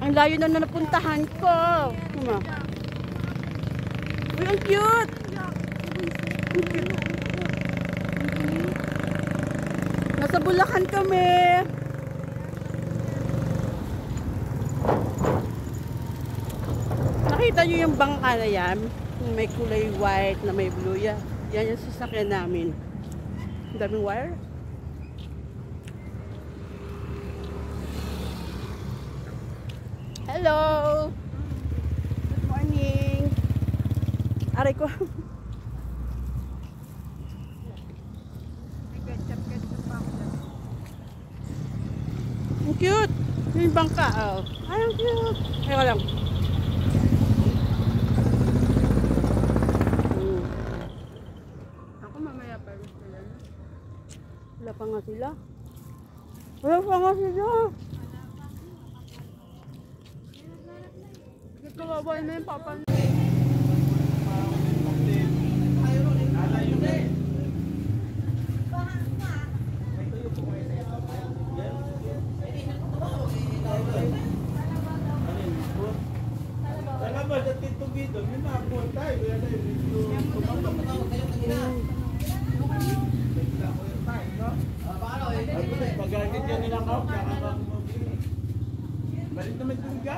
Ang layo na napuntahan ko. Tuma. Uy, ang cute! Ang cute. Nasa Bulacan kami. Nakita nyo yung bangka na yan? May kulay white na may blue. Yan yung sasakyan namin. Ang daming wire. Hello! Good morning! Aray ko. Ang cute! Yung bangka. Oh. Ay, ang cute! Ay, walang. Ako mamaya pa rin sila. Wala pa nga sila. Wala pa nga sila. Kawawa na yung papa. Pag-agad yan nilang out, balik naman tumiga.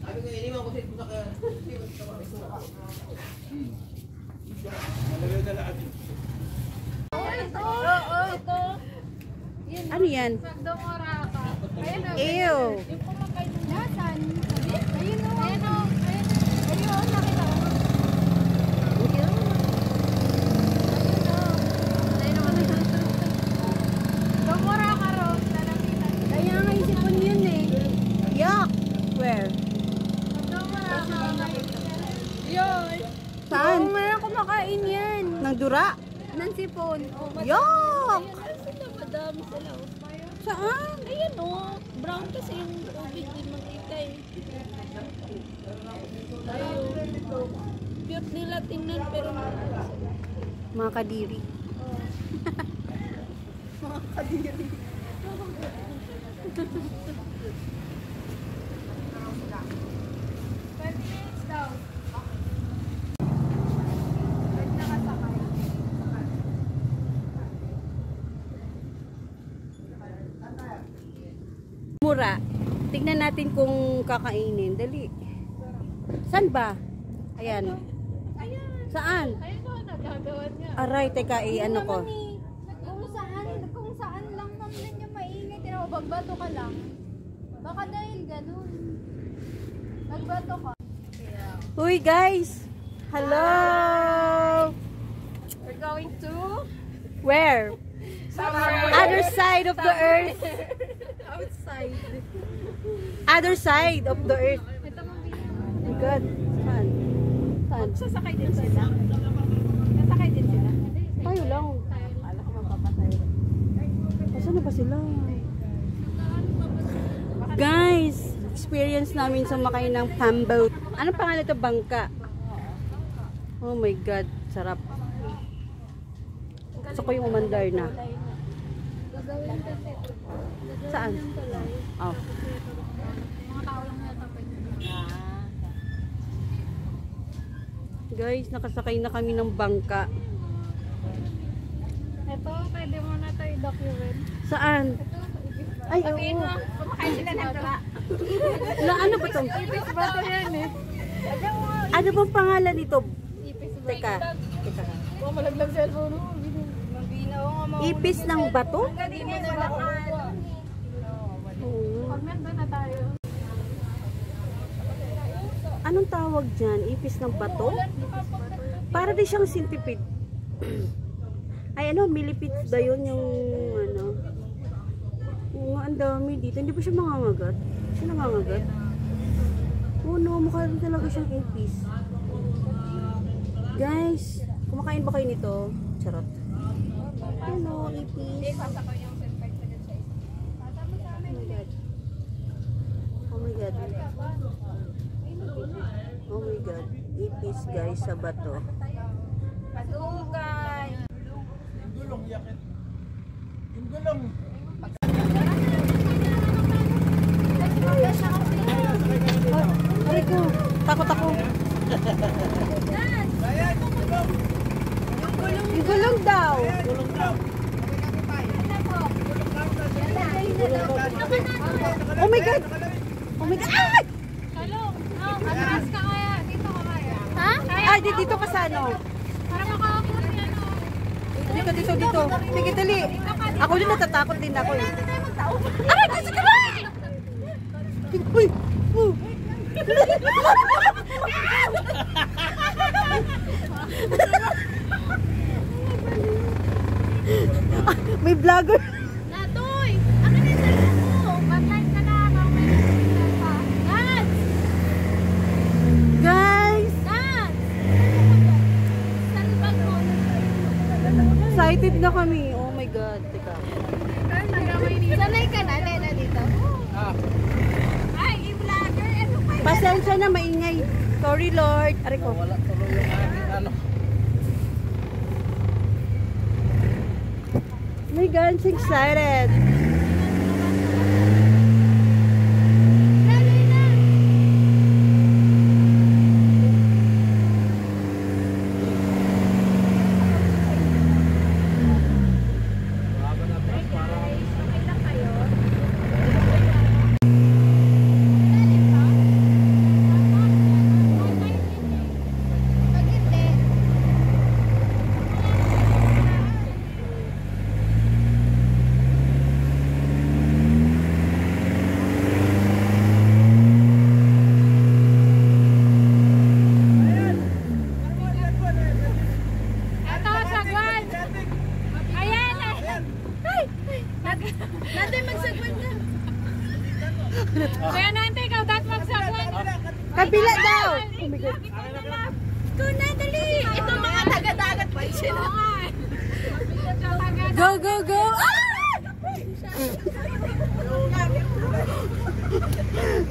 Sabi ko, iniwan ko siya sa kaya. Nalagay na lahat. Ito. Ano yan? Magdongoraka. Ew! Yung kumakain ng lasan. Ayun o. Ayun o. Ayun o. Nakita ko. Dongoraka ron. Kaya nga isipon yun eh. Yuck! Where? Dongoraka. Yun. Saan? Mayroon kumakain yan. Nang dura? Ng sipon. Yuck! Sila, madami sila. Saan? Ayun o. Brown kasi yung tubig. Di makita eh. Ayun. Cute nila tingnan pero Mga kadiri. mga kadiri. 20 minutes daw. Nakasakay. Mura. Tignan natin kung kakainin. Dali. Saan ba? Ayan. Ayan. Saan? Ayun o, nagagawa niya. Aray, teka, ano ko? Kung saan lang naman niya maingay, bagbato ka lang. Baka dahil ganun. Bagbato ka. Uy, guys! Hello! We're going to Where? somewhere. Other side of the earth. Outside. Other side of the earth. Ito mong Oh my God. Saan? Saan? sasakay din sila. Sasakay din sila. Tayo lang. Akala ko mapapatay. Saan na ba sila? Guys, experience namin sumakay ng pamboat. Anong pangalan ito? Bangka. Oh my God. Sarap. Gusto ko yung umandar na. Gagawin kasi. Saan? Oh. Mga tao lang yata pwede. Guys, nakasakay na kami ng bangka. Ito, pwede mo na ito i-document. Saan? Ay, Sabihin mo, oo. kumakain sila ng dala. Na, ano ba ito? Ipis ba ito yan eh? Ano bang pangalan nito? Ipis ba? Teka. Teka. Oh, malaglag cellphone mo. Mabinaw nga mga Ipis ng bato? Hindi mo na lakaan. Oo. Pag nandun na tayo. Anong tawag dyan? Ipis ng bato? Para di siyang centipede. Ay ano, millipedes ba yun yung ano? Oo nga, ang dami dito. Hindi ba siya mangangagat? Siya nangangagat? Oo no, mukha rin talaga siyang ipis. Guys, kumakain ba kayo nito? Charot. Hello, ipis. Oh my God. Oh my God. Ipis guys sa bato. Patugay. Yung gulong, yakit. Yung gulong. Let's go. my God! Oh my God! Ay! Talong. Atras ka kaya. Dito ka kaya. Ha? Ay, dito ka sa ano? Para makakapot yan o. Dito. Sige, dali. Ako din natatakot din ako eh. Aray, kasi ka ba? Uy! May vlogger. Natoy! Ang kanina mo. Backline ka na. Dance! Guys, Dance! Salbag mo. excited na kami. Oh my God. Teka. Sanay ka na, Lena, dito. Ay, i-vlogger. Ano pa yun? Pasensya na, maingay. Sorry, Lord. Aray ko. Wala tuloy yung aking ano. My God, I'm so excited. Dali na. Bago na tapos parang Okay lang kayo? Pag hindi, eto, sagwan. Ayan. Ay! Natin magsagwan ka. Kaya natin, ikaw dapat magsagwan. Kabila daw. Oh my God. Ito na, dali. Ito mga taga-dagat pa sila. Go, go, go. Ah!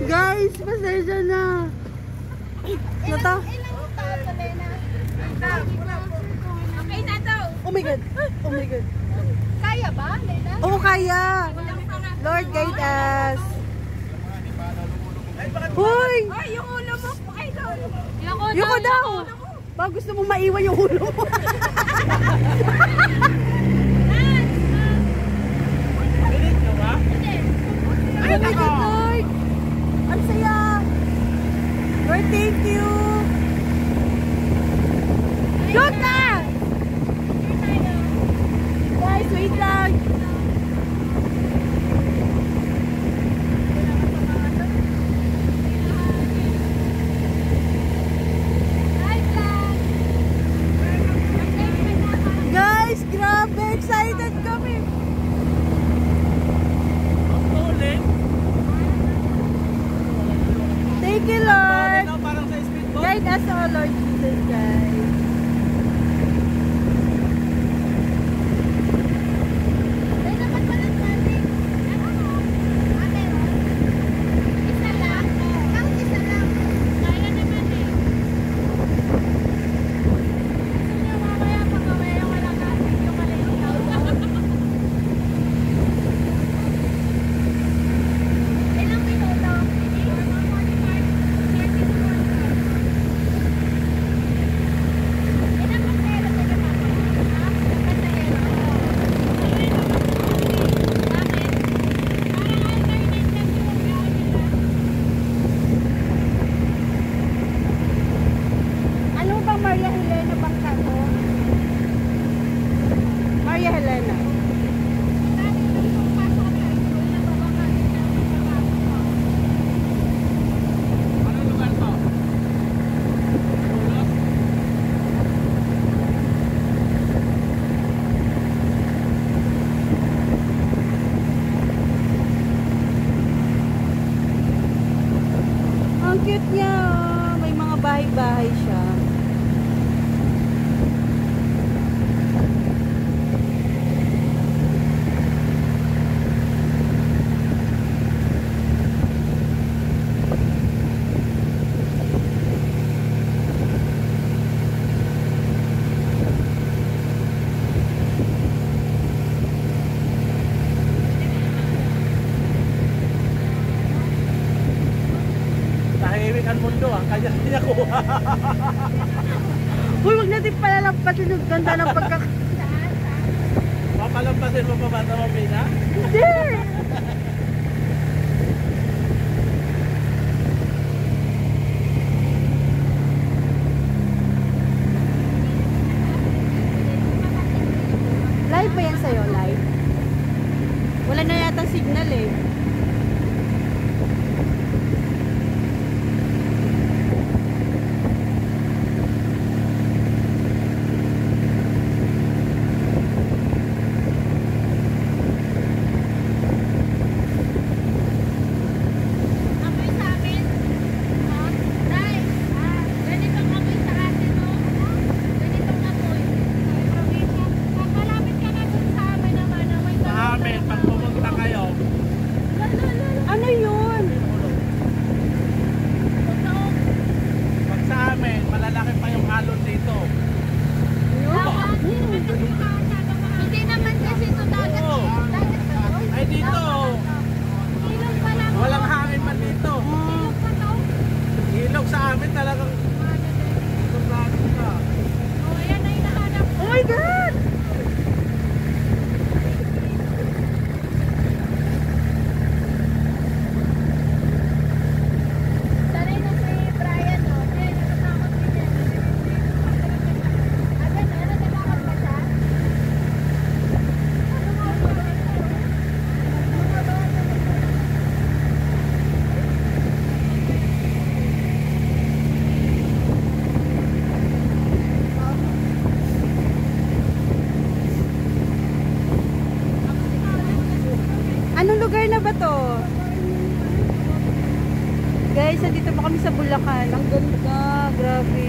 Guys, pasensya na. Nata. Ilang taon, Lena? Okay na daw. Oh my God. Oh my God. Kaya ba, Lena? Oh, kaya. Lord, guide us. Hoy! Ay, yung ulo mo. Ay, daw. Yuko daw. Ba, gusto mo maiwan yung ulo mo. Pilit nyo ba? Oh my God, Lord. Ang saya. Lord, thank you. Shoot na! Guys, wait lang. Guys, grabe. Excited kami. Ulit. Thank you, Lord. Ano, parang sa speedboat? Guide us, oh Lord Jesus, guys. Lena, ba't ba nag-landing? Ate, isa lang. Count isa lang. Kaya naman eh. Gusto niyo mamaya pag-away yung walang casting yung kalinaw. Ilang minuto? 'Yan ko. Uy, wag natin palalampasin yung ganda ng pagka... Papalampasin mo pa ba ito, Mabina? Hindi! yata signal eh. Amoy sa amin. Ha? Day, ganitong amoy sa atin, no? Ganitong amoy. Sa probinsya. Kapalapit ka na dun sa amin naman. Amoy Sa amin, pag pumunta kayo, Ano yun? pag sa amin, malalaki pa yung alon dito. Hindi naman kasi ito dagat. Oo. Dagat ba to? Ay dito, Ilog pa lang. walang hangin man dito. Ilog pa to. Ilog sa amin talagang sobrado ka. Oh, ayan na hinahanap ko. Oh my God! Sanay na si Brian, no? Kaya natatakot din yan. Agad, natatakot ba siya? Anong lugar na ba to? Guys, nandito pa kami sa Bulacan. Ang ganda, grabe.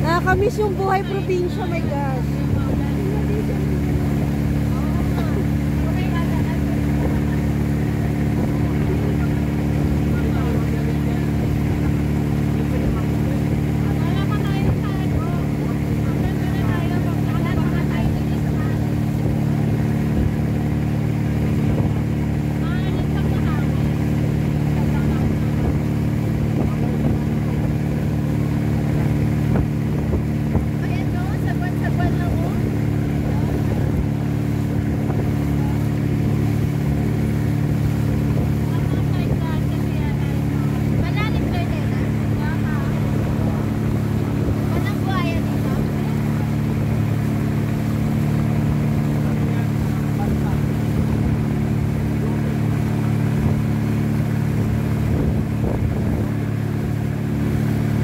Nakakamiss yung buhay probinsya, my gosh. Wala pa tayo sa ano. Ganda na tayo. Wala pa tayo sa isa. Alis lang na kami. Ayan, no? Sagwan-sagwan lang, oh. Ang mga side kasi yan ay malalim kayo din, ah. Walang buhaya dito.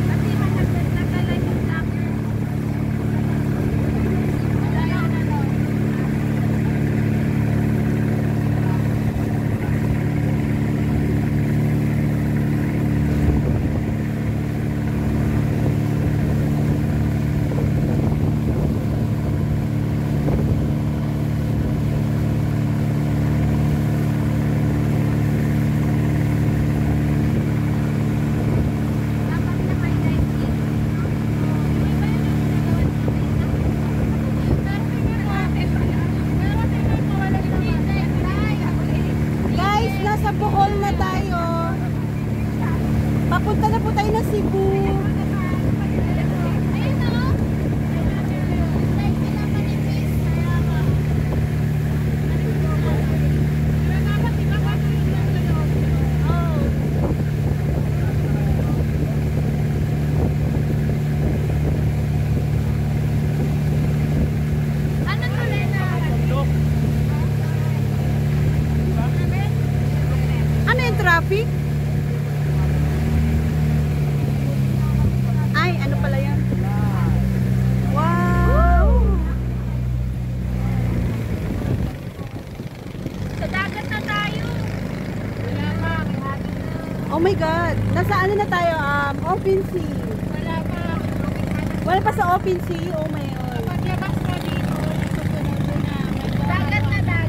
Kasi mahagdan na pala yung locker. Wala na daw. Dapat na may lighting. Iba yun yung ginagawa pero tingnan mo walang laman. Guys, nasa Bohol na tayo. Papunta na po tayo ng Cebu. Ayun na, oh. Like sila manipis. Kaya nga. Pero dapat iba pa ito yung naglaloob. Oh. Ano to, Lena? Look, Ano yung traffic? Ay, ano pala yan? Wow! Sa dagat na tayo. Wala pa, may hagin na. Oh my God! Nasa ano na tayo? Open sea. Wala pa. Wala pa sa open sea? Oh my God. Paglabas mo dito, susunod na. Dagat na tayo.